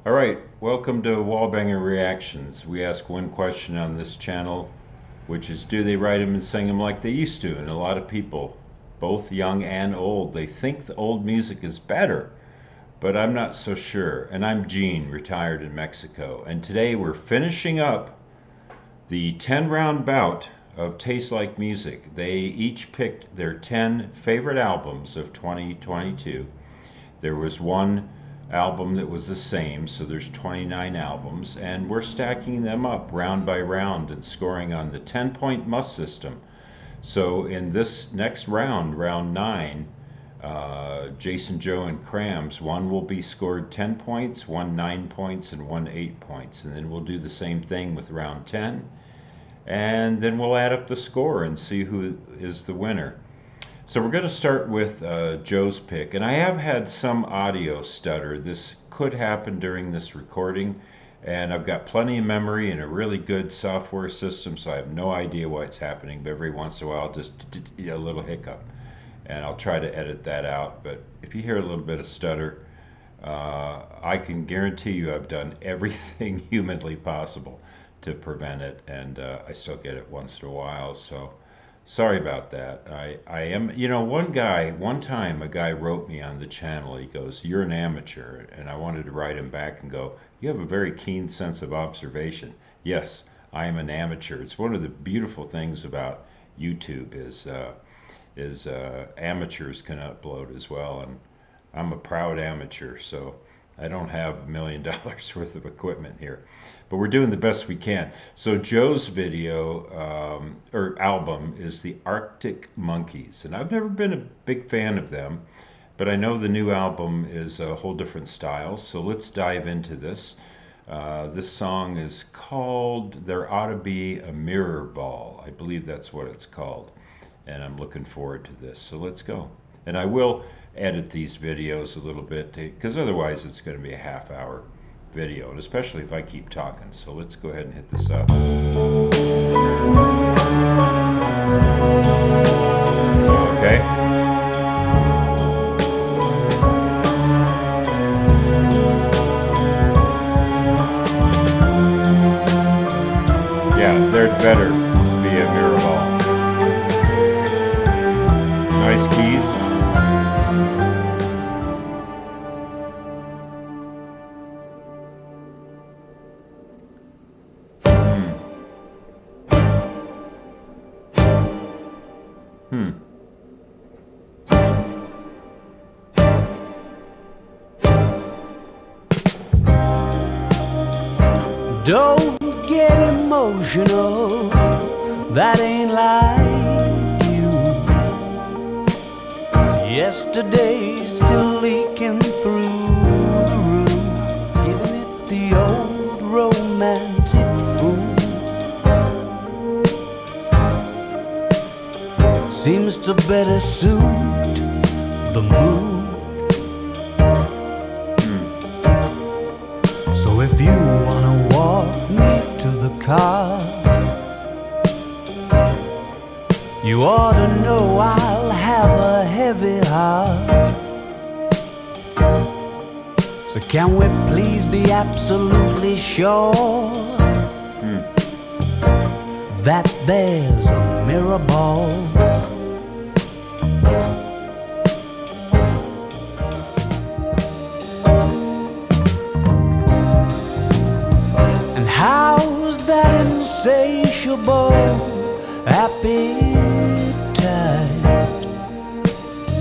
All right, welcome to Wallbanger Reactions. We ask one question on this channel, which is do they write them and sing them like they used to? And a lot of people, both young and old, they think the old music is better, but I'm not so sure. And I'm Gene, retired in Mexico. And today we're finishing up the 10-round bout of Taste Like Music. They each picked their 10 favorite albums of 2022. There was one album that was the same, so there's 29 albums, and we're stacking them up round by round and scoring on the 10-point must system. So in this next round, round 9, Jason, Joe, and Krams, one will be scored 10 points, one 9 points, and one 8 points. And then we'll do the same thing with round 10, and then we'll add up the score and see who is the winner. So we're going to start with Joe's pick, and I have had some audio stutter. This could happen during this recording, and I've got plenty of memory and a really good software system, so I have no idea why it's happening, but every once in a while I'll just a little hiccup, and I'll try to edit that out. But if you hear a little bit of stutter, I can guarantee you I've done everything humanly possible to prevent it, and I still get it once in a while, so sorry about that. I am, one time a guy wrote me on the channel. He goes, "You're an amateur." And I wanted to write him back and go, "You have a very keen sense of observation." Yes, I am an amateur. It's one of the beautiful things about YouTube is amateurs can upload as well. And I'm a proud amateur, so I don't have $1 million worth of equipment here, but we're doing the best we can. So Joe's video or album is the Arctic Monkeys, and I've never been a big fan of them, but I know the new album is a whole different style. So let's dive into this. This song is called "There Ought to Be a Mirror Ball." I believe that's what it's called, and I'm looking forward to this. So let's go. And I will edit these videos a little bit because otherwise it's going to be a half-hour video, and especially if I keep talking. So let's go ahead and hit this up. Okay. Yeah, there'd better be a mirror ball. Nice keys. Hmm. Don't get emotional, that ain't like you. Yesterday's still leaking through the roof, giving it the old romantic fool. Seems to better suit the mood. So if you wanna walk me to the car, you ought to know I'll have a heavy heart. So can we please be absolutely sure that there's a mirror ball? And how's that insatiable appetite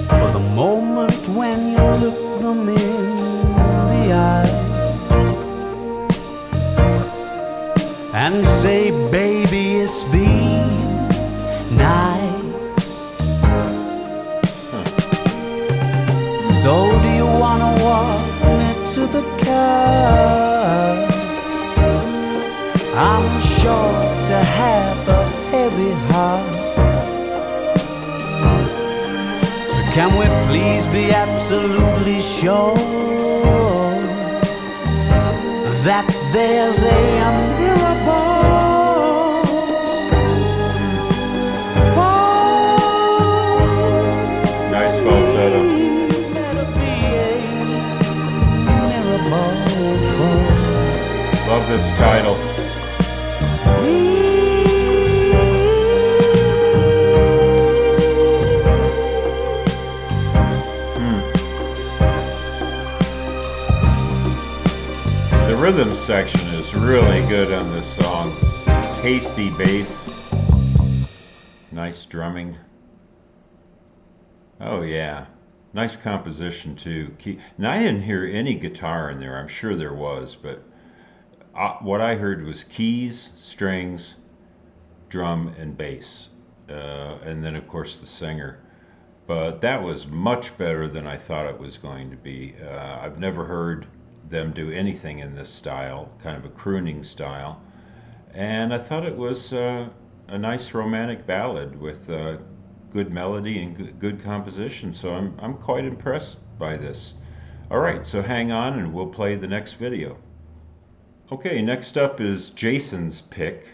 for the moment when you look them in the eye and say, baby, it's been nice. So do you wanna walk me to the car? I'm sure to have a heavy heart. So can we please be absolutely sure that there's a mirror ball for Nice falsetto. me? Better be a mirror ball for rhythm section is really good on this song. Tasty bass, nice drumming. Oh yeah, nice composition too. And I didn't hear any guitar in there. I'm sure there was, but what I heard was keys, strings, drum, and bass, and then of course the singer. But that was much better than I thought it was going to be. I've never heard them do anything in this style, kind of a crooning style, and I thought it was a nice romantic ballad with good melody and good composition. So I'm quite impressed by this. All right, so hang on and we'll play the next video. Okay, next up is Jason's pick,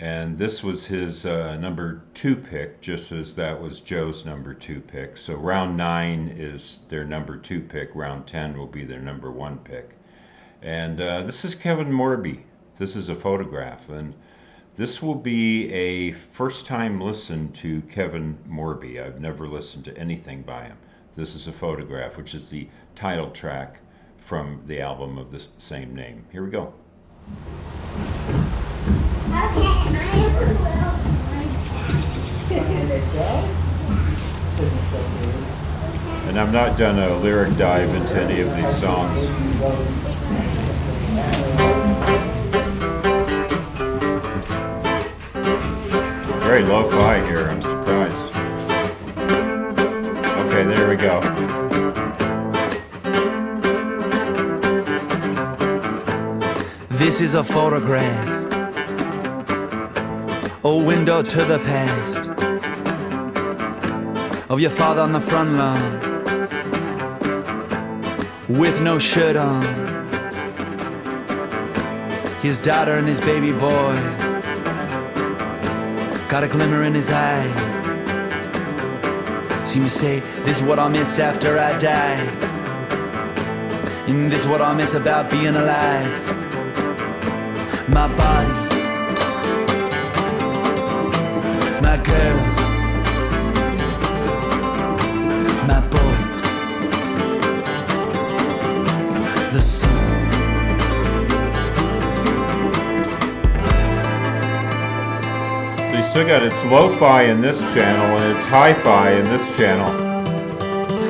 and this was his number 2 pick, just as that was Joe's number 2 pick. So round 9 is their number 2 pick, round 10 will be their number 1 pick. And this is Kevin Morby. This is a photograph, and this will be a first time listen to Kevin Morby. I've never listened to anything by him. This is a photograph, which is the title track from the album of the same name. Here we go. And I've not done a lyric dive into any of these songs. Very lo-fi here, I'm surprised. Okay, there we go. This is a photograph, a window to the past, of your father on the front lawn, with no shirt on, his daughter and his baby boy, got a glimmer in his eye. See me say, this is what I'll miss after I die, and this is what I'll miss about being alive. My body, my girls, my boat, the sun. So you still got its lo-fi in this channel and its hi-fi in this channel.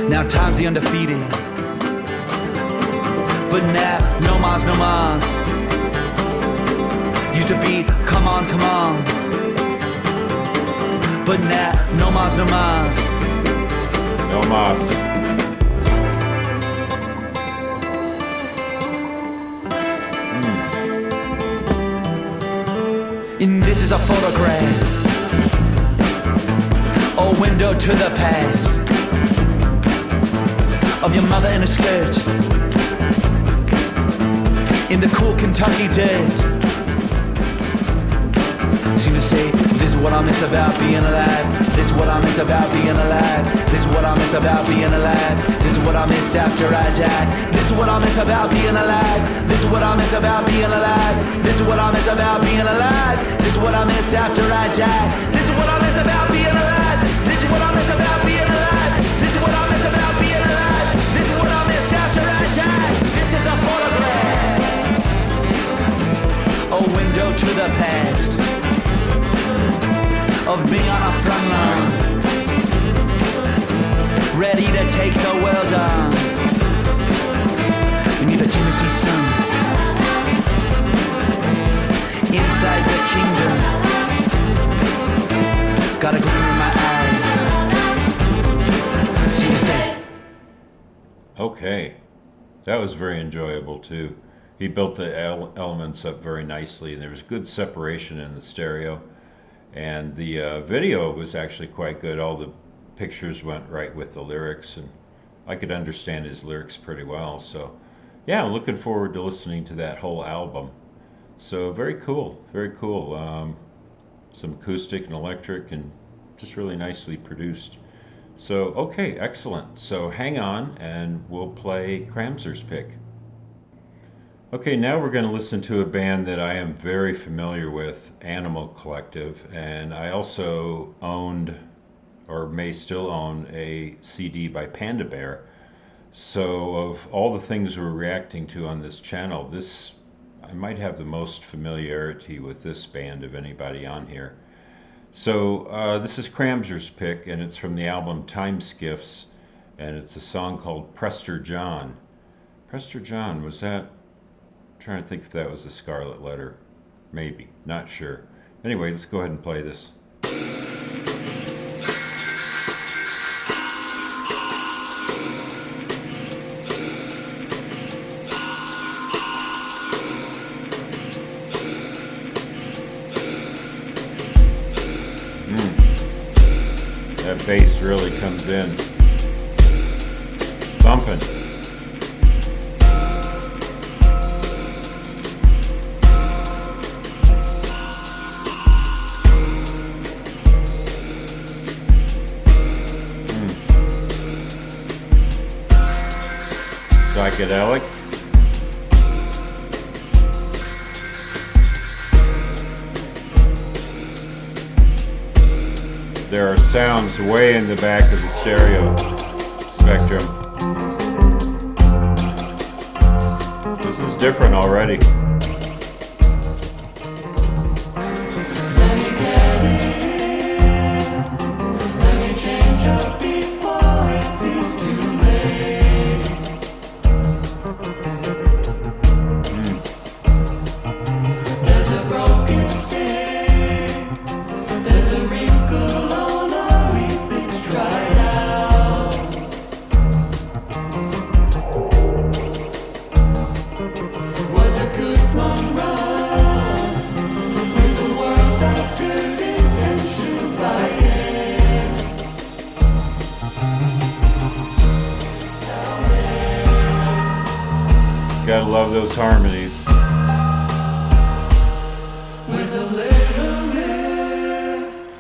Now time's the undefeated, but now no mas, no mas. Used to be, come on, come on. But now, no mas, no mas. No mas. And this is a photograph, a window to the past, of your mother in a skirt, in the cool Kentucky dirt. Seem to say, this is what I miss about being alive. This is what I miss about being alive. This is what I miss about being alive. This is what I miss after I die. This is what I miss about being alive. This is what I miss about being alive. This is what I miss about being alive. This is what I miss after I die. This is what I miss about being alive. This is what I miss about being alive. This is what I miss about being alive. This is what I miss after I die. This is a photograph, a window to the past, of being on a front line, ready to take the world on, beneath the Tennessee sun, inside the kingdom, got a gleam in my eyes. She said, Okay, that was very enjoyable too. He built the elements up very nicely, and there was good separation in the stereo. And the video was actually quite good. All the pictures went right with the lyrics, and I could understand his lyrics pretty well. So yeah, looking forward to listening to that whole album. So very cool, very cool. Some acoustic and electric, and just really nicely produced. So okay, excellent. So hang on, and we'll play Kramzer's pick. Okay, now we're going to listen to a band that I am very familiar with, Animal Collective, and I also owned, or may still own, a CD by Panda Bear. So of all the things we're reacting to on this channel, this I might have the most familiarity with this band of anybody on here. So this is Kramzer's pick, and it's from the album Time Skiffs, and it's a song called Prester John. Prester John, was that? I'm trying to think if that was the Scarlet Letter. Maybe, not sure. Anyway, let's go ahead and play this. That bass really comes in. Thumping. Psychedelic. There are sounds way in the back of the stereo spectrum. This is different already. Gotta love those harmonies. With a little lift,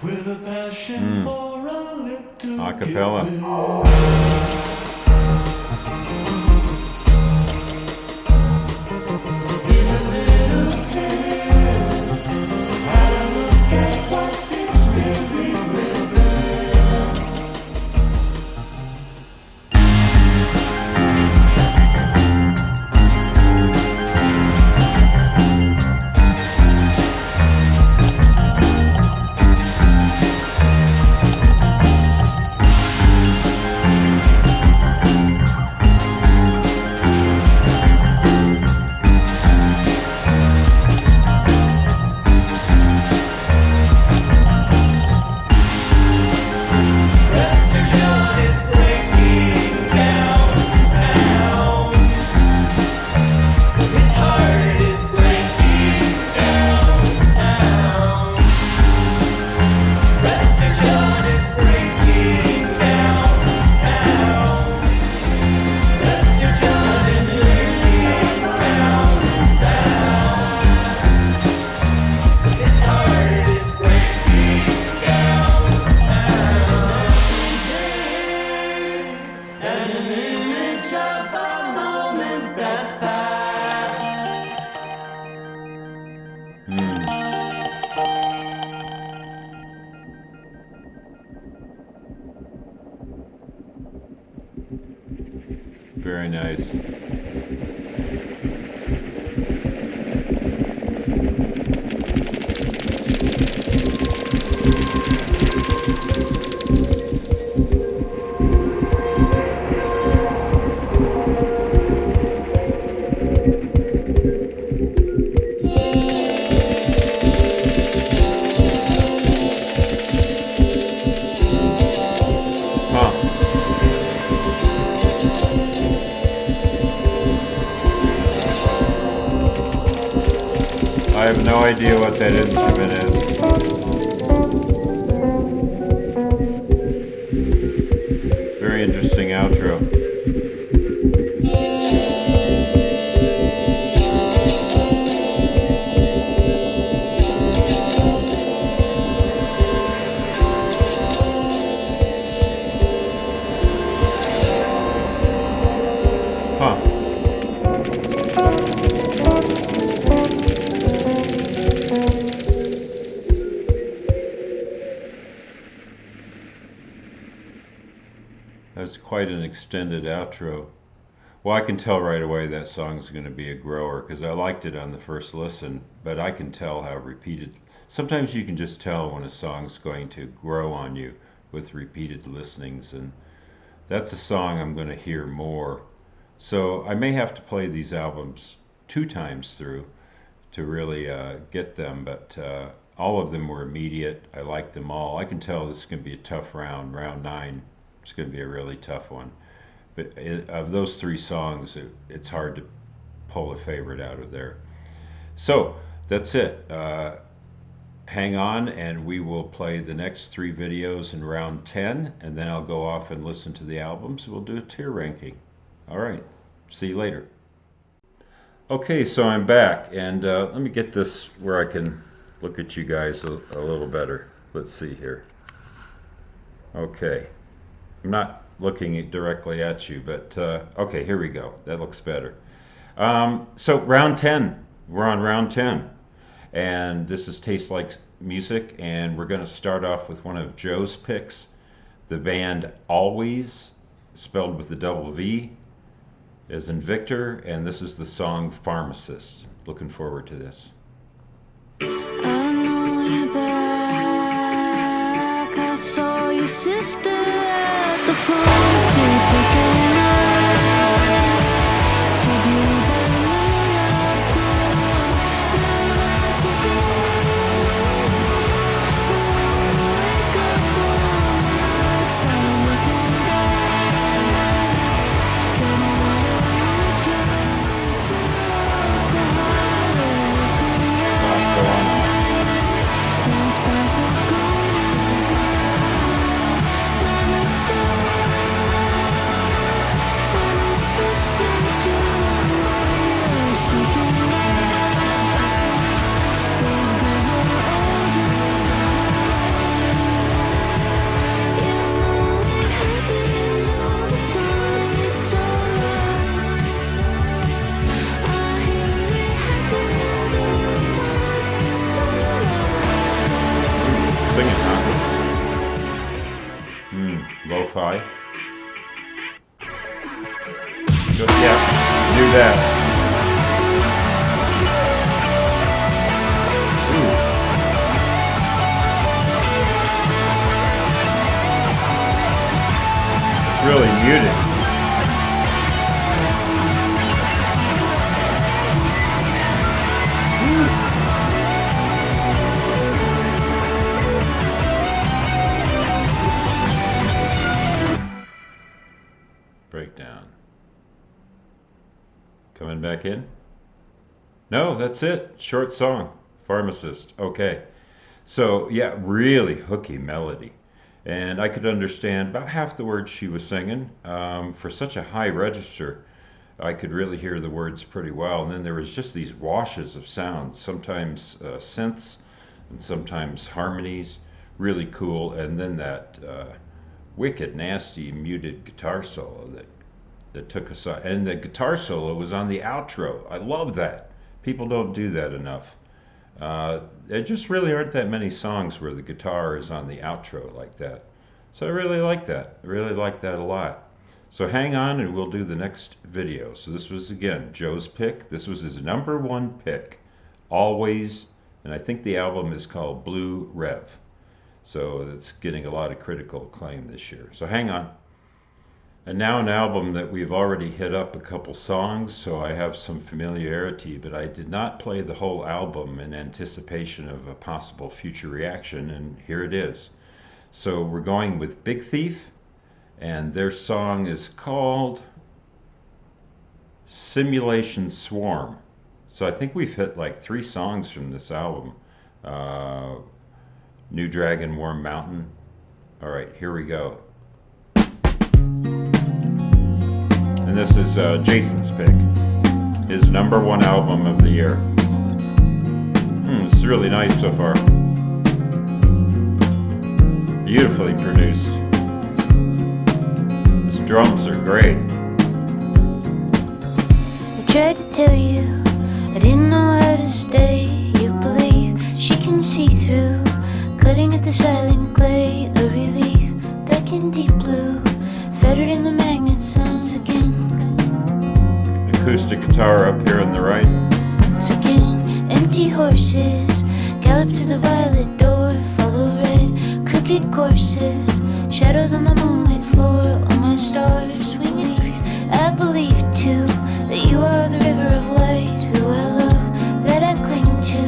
with a passion for a little Acapella. Here's a little tip, how to look at what it's really Very nice. I have no idea what that instrument is. Very interesting outro. Huh. That's quite an extended outro. Well, I can tell right away that song's going to be a grower because I liked it on the first listen, but I can tell how repeated. Sometimes you can just tell when a song's going to grow on you with repeated listenings, and that's a song I'm going to hear more. So I may have to play these albums 2 times through to really get them, but all of them were immediate. I liked them all. I can tell this is going to be a tough round. Round 9 is going to be a really tough one. But of those 3 songs, it's hard to pull a favorite out of there. So that's it. Hang on, and we will play the next 3 videos in round 10, and then I'll go off and listen to the albums. We'll do a tier ranking. All right. See you later. Okay, so I'm back, and let me get this where I can look at you guys a little better. Let's see here. Okay. I'm not looking directly at you, but okay, here we go. That looks better. So round 10, we're on round 10, and this is Taste Like Music, and we're going to start off with one of Joe's picks, the band Always, spelled with a double V, as in Victor, and this is the song Pharmacist. Looking forward to this. I know you're back. I saw your sister at the pharmacy picking up. Said you were better to be. Wake up all the time looking back. Don't wanna return to love the harder looking at. Those paths have gone Sing it, huh? Lo-fi. Yeah, do that. It's really muted. Breakdown. Coming back in? No, that's it. Short song. Pharmacist. Okay. So, yeah, really hooky melody. And I could understand about half the words she was singing. For such a high register, I could really hear the words pretty well. And then there was just these washes of sounds, sometimes synths and sometimes harmonies. Really cool. And then that wicked, nasty, muted guitar solo that took us on. And the guitar solo was on the outro. I love that. People don't do that enough. There just really aren't that many songs where the guitar is on the outro like that. So I really like that. I really like that a lot. So hang on and we'll do the next video. So this was, again, Joe's pick. This was his #1 pick. Always. And I think the album is called Blue Rev. So it's getting a lot of critical acclaim this year. So hang on. And now an album that we've already hit up a couple songs, so I have some familiarity, but I did not play the whole album in anticipation of a possible future reaction, and here it is. So we're going with Big Thief, and their song is called Simulation Swarm. So I think we've hit like 3 songs from this album. New Dragon, Warm Mountain. All right, here we go. And this is Jason's pick, his #1 album of the year. This is really nice so far. Beautifully produced. His drums are great. I tried to tell you, I didn't know how to stay. You believe she can see through, cutting at the silent clay. A relief, back in deep blue, fettered in the magnets once again. guitar up here on the right. Once again, empty horses gallop through the violet door, follow red, crooked courses, shadows on the moonlit floor, all my stars swinging. I believe too that you are the river of light, who I love, that I cling to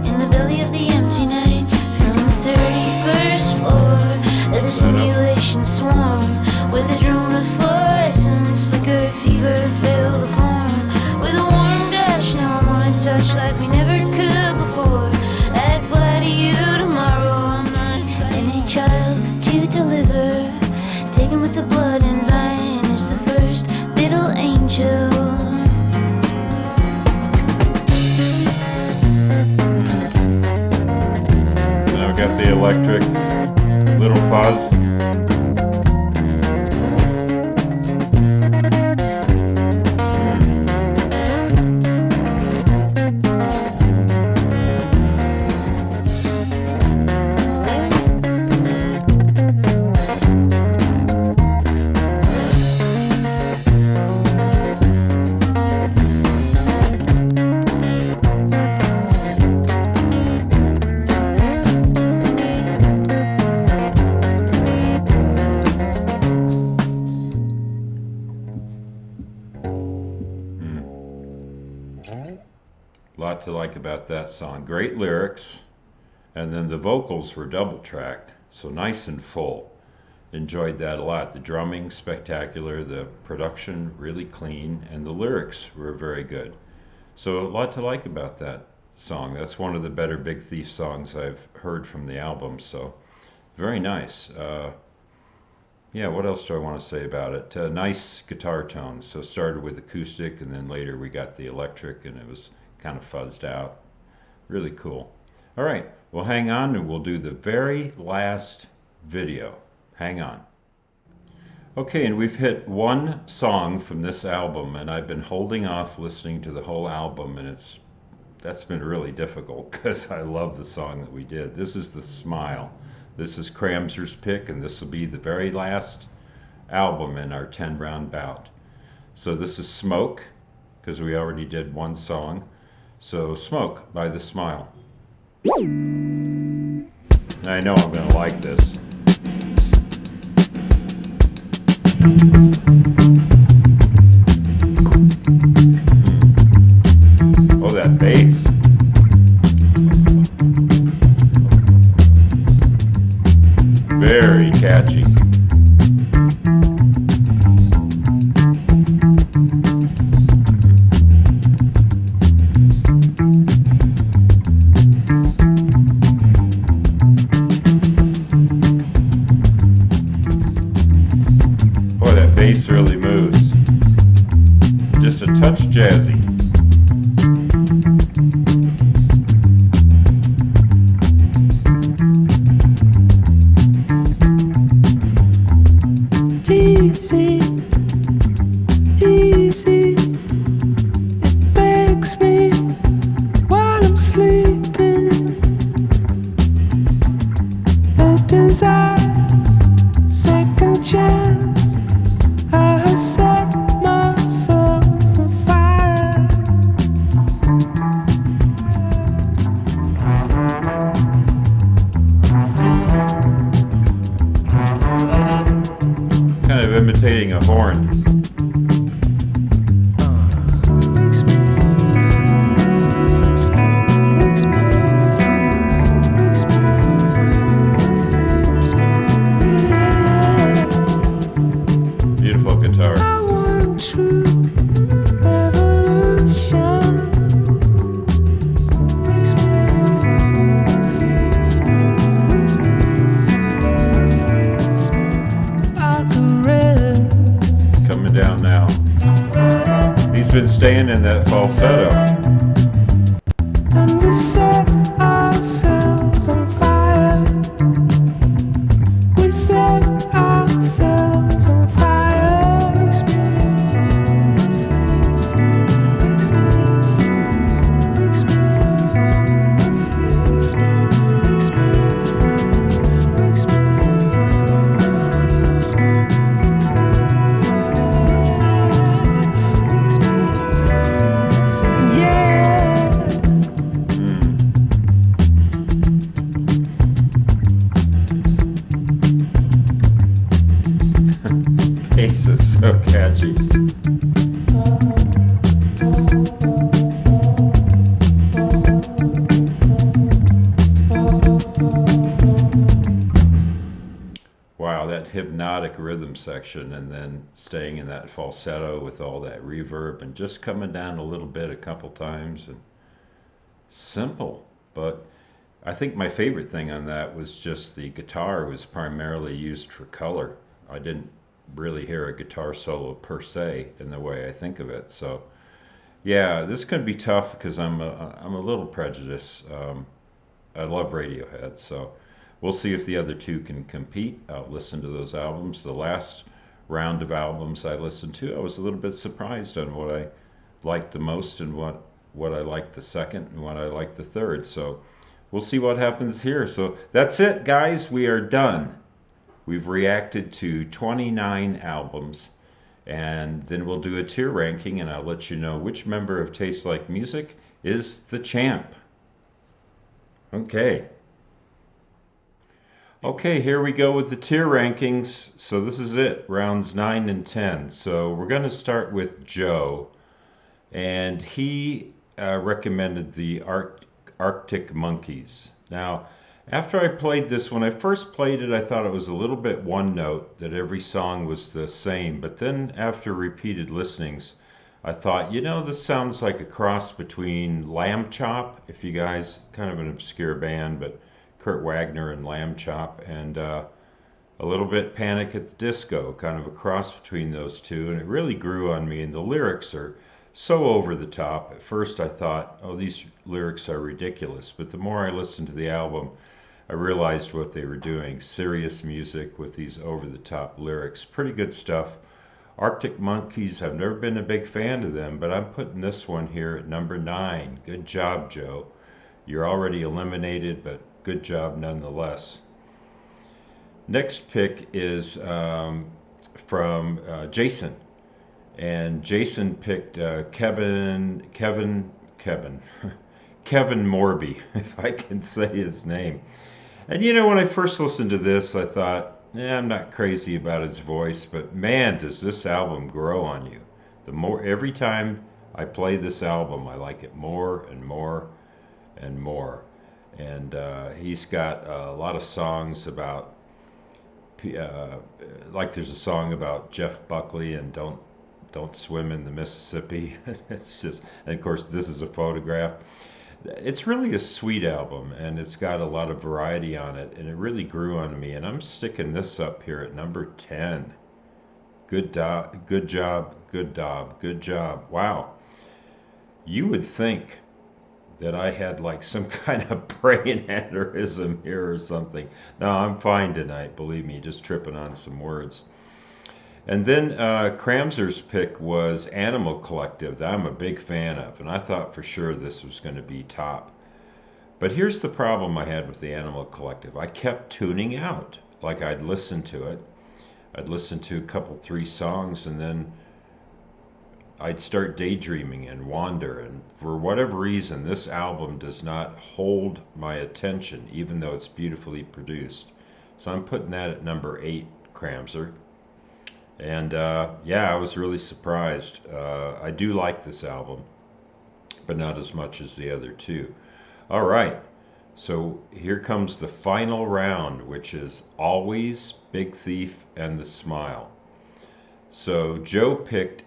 in the belly of the empty night. From the 31st floor of the simulation swarm, with a drone of fluorescence, flicker, fever, fill the form. With a warm gush, now I wanna touch like we never could before. I'd fly to you tomorrow, I'm not any child to deliver, taken with the blood and vine as the first little angel. Now I've got the electric little fuzz. Lot to like about that song. Great lyrics, and then the vocals were double tracked, so nice and full. Enjoyed that a lot. The drumming spectacular, the production really clean, and the lyrics were very good. So a lot to like about that song. That's one of the better Big Thief songs I've heard from the album, so very nice. Yeah, what else do I want to say about it? Nice guitar tones. So started with acoustic, and then later we got the electric, and it was kind of fuzzed out. Really cool. All right, well, hang on, and we'll do the very last video. Hang on. Okay, and we've hit one song from this album, and I've been holding off listening to the whole album, and that's been really difficult because I love the song that we did. This is The Smile. This is Kramzer's pick, and this will be the very last album in our 10-round bout. So this is Smoke, because we already did one song. So Smoke by The Smile. I know I'm going to like this. Oh, that bass. Very catchy. Boy, that bass really moves. Just a touch jazzy. Easy, easy, it begs me while I'm sleeping. A desire, second chance, I have set myself on fire. Kind of imitating a horn. Wakes me from my sleep, smoke. Wakes me from my sleep, smoke. Beautiful guitar. I want true revolution. Wakes me from my sleep, smoke. Wakes me from my sleep, smoke. I could rest. Coming down now. He's been staying in that falsetto. And we set ourselves on fire. We set ourselves on fire. Wakes me from my sleep, smoke. Wakes me from my sleep, smoke. Wakes me from my sleep, smoke. Wakes me from my sleep, smoke. Wakes me from so catchy. Wow, that hypnotic rhythm section and then staying in that falsetto with all that reverb and just coming down a little bit a couple times and simple. But I think my favorite thing on that was just the guitar was primarily used for color. I didn't really hear a guitar solo per se in the way I think of it. So yeah, this could be tough because I'm a little prejudiced. I love Radiohead, so we'll see if the other two can compete. I'll listen to those albums. The last round of albums I listened to, I was a little bit surprised on what I liked the most and what I liked the second and what I liked the third. So we'll see what happens here. So that's it, guys. We are done. We've reacted to 29 albums, and then we'll do a tier ranking, and I'll let you know which member of Taste Like Music is the champ. Okay. Okay, here we go with the tier rankings. So this is it, rounds 9 and 10. So we're going to start with Joe, and he recommended the Arctic Monkeys. Now, after I played this, when I first played it, I thought it was a little bit one note, that every song was the same. But then after repeated listenings, I thought, you know, this sounds like a cross between Lamb Chop, if you guys, kind of an obscure band, but Kurt Wagner and Lamb Chop, and a little bit Panic at the Disco, kind of a cross between those two. And it really grew on me, and the lyrics are so over the top. At first I thought, oh, these lyrics are ridiculous. But the more I listened to the album, I realized what they were doing. Serious music with these over the top lyrics. Pretty good stuff. Arctic Monkeys, I've never been a big fan of them, but I'm putting this one here at number 9. Good job, Joe. You're already eliminated, but good job nonetheless. Next pick is from Jason. And Jason picked Kevin Morby, if I can say his name. And you know, when I first listened to this, I thought, I'm not crazy about his voice, but man, does this album grow on you. Every time I play this album, I like it more and more and more. And he's got a lot of songs about, like there's a song about Jeff Buckley and don't swim in the Mississippi. It's just, and of course, this is a photograph. It's really a sweet album, and it's got a lot of variety on it, and it really grew on me. And I'm sticking this up here at number 10. Good job, good job, good job. Wow. You would think that I had like some kind of brain aneurysm here or something. No, I'm fine tonight, believe me, just tripping on some words. And then Kramzer's pick was Animal Collective, that I'm a big fan of, and I thought for sure this was going to be top. But here's the problem I had with the Animal Collective. I kept tuning out. Like I'd listen to it. I'd listen to a couple, 3 songs, and then I'd start daydreaming and wander. And for whatever reason, this album does not hold my attention, even though it's beautifully produced. So I'm putting that at number 8, Kramzer. And yeah, I was really surprised. I do like this album, but not as much as the other two. All right, so here comes the final round, which is Always, Big Thief, and The Smile. So Joe picked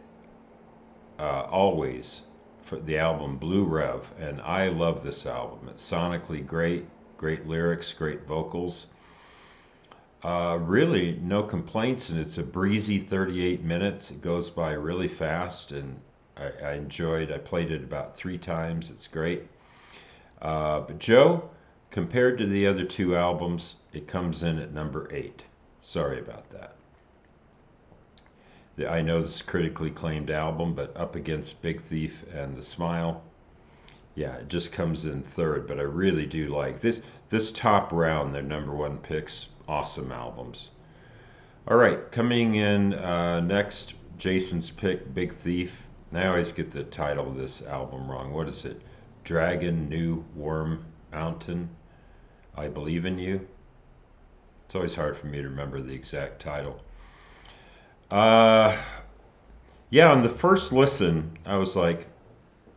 Always for the album Blue Rev, and I love this album. It's sonically great, great lyrics, great vocals. Really, no complaints, and it's a breezy 38 minutes. It goes by really fast, and I enjoyed. I played it about 3 times. It's great. But Joe, compared to the other 2 albums, it comes in at number 8. Sorry about that. I know this is a critically acclaimed album, but up against Big Thief and The Smile, yeah, it just comes in 3rd. But I really do like this top round. Their number 1 picks. Awesome albums. All right, coming in next, Jason's pick, Big Thief. I always get the title of this album wrong. What is it? Dragon, New Worm, Mountain, I Believe in You. It's always hard for me to remember the exact title. Yeah, on the first listen, I was like,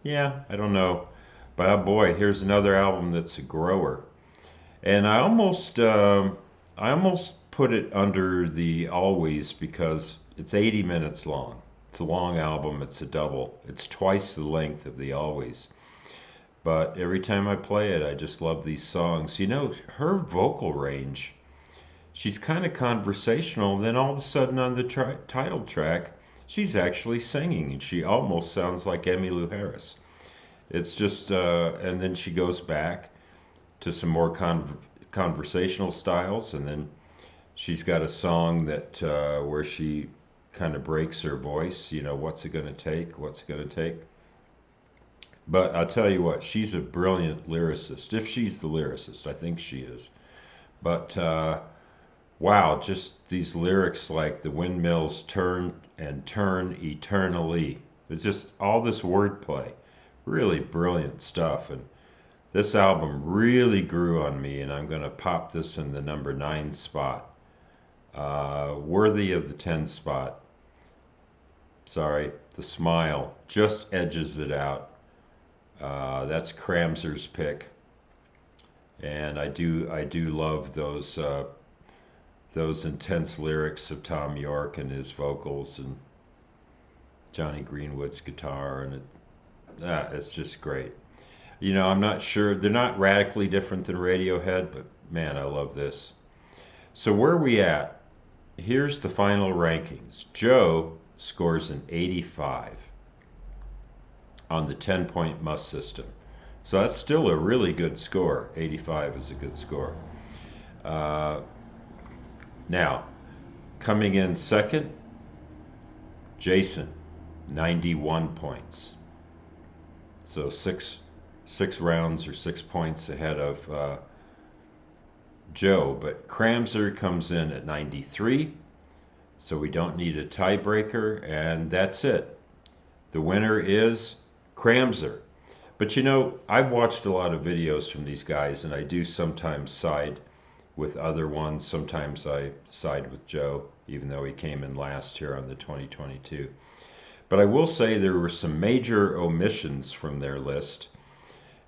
yeah, I don't know. But oh boy, here's another album that's a grower. And I almost put it under the Always because it's 80 minutes long. It's a long album, it's a double. It's twice the length of the Always. But every time I play it, I just love these songs. You know, her vocal range, she's kind of conversational, then all of a sudden on the title track, she's actually singing, and she almost sounds like Emmylou Harris. It's just, and then she goes back to some more conversational styles, and then she's got a song that where she kind of breaks her voice. You know, what's it going to take? What's it going to take? But I'll tell you what, she's a brilliant lyricist. If she's the lyricist, I think she is. But wow, just these lyrics like the windmills turn and turn eternally. It's just all this wordplay. Really brilliant stuff. And this album really grew on me, and I'm going to pop this in the number 9 spot. Worthy of the 10 spot. Sorry, the smile just edges it out. That's Kramzer's pick, and I do love those intense lyrics of Tom York and his vocals and Johnny Greenwood's guitar, and it's just great. You know, I'm not sure they're not radically different than Radiohead, but man, I love this. So where are we at? Here's the final rankings. Joe scores an 85 on the 10-point must system. So that's still a really good score. 85 is a good score. Uh, Now, coming in second, Jason, 91 points. So six rounds or 6 points ahead of Joe. But Kramzer comes in at 93, so we don't need a tiebreaker, and that's it. The winner is Kramzer. But you know, I've watched a lot of videos from these guys, and I do sometimes side with other ones. Sometimes I side with Joe, even though he came in last here on the 2022. But I will say there were some major omissions from their list,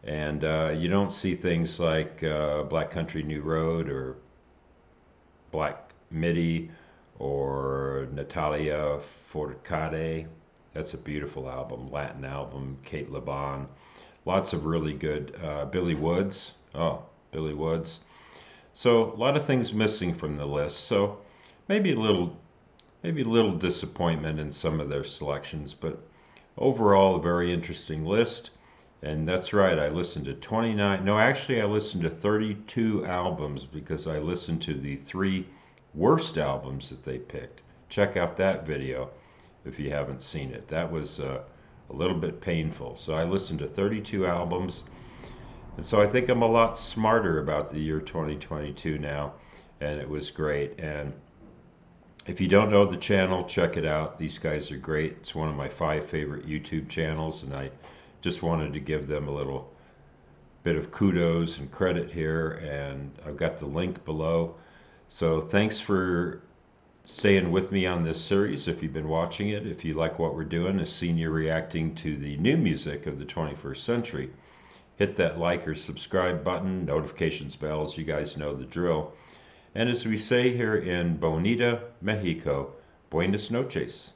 and you don't see things like Black Country New Road or Black Midi or Natalia Forcade. That's a beautiful album, Latin album, Kate Laban. Lots of really good. Billy Woods. Oh, Billy Woods. So a lot of things missing from the list. So maybe a little disappointment in some of their selections, but overall a very interesting list. And that's right, I listened to 29. No, actually I listened to 32 albums because I listened to the 3 worst albums that they picked. Check out that video if you haven't seen it. That was a little bit painful. So I listened to 32 albums, and so I think I'm a lot smarter about the year 2022 now, and it was great. And if you don't know the channel, check it out. These guys are great. It's one of my 5 favorite YouTube channels, and I just wanted to give them a little bit of kudos and credit here, and I've got the link below. So thanks for staying with me on this series. If you've been watching it, if you like what we're doing, a senior reacting to the new music of the 21st century, hit that like or subscribe button, notifications bells, you guys know the drill. And as we say here in Bonita, Mexico, buenas noches.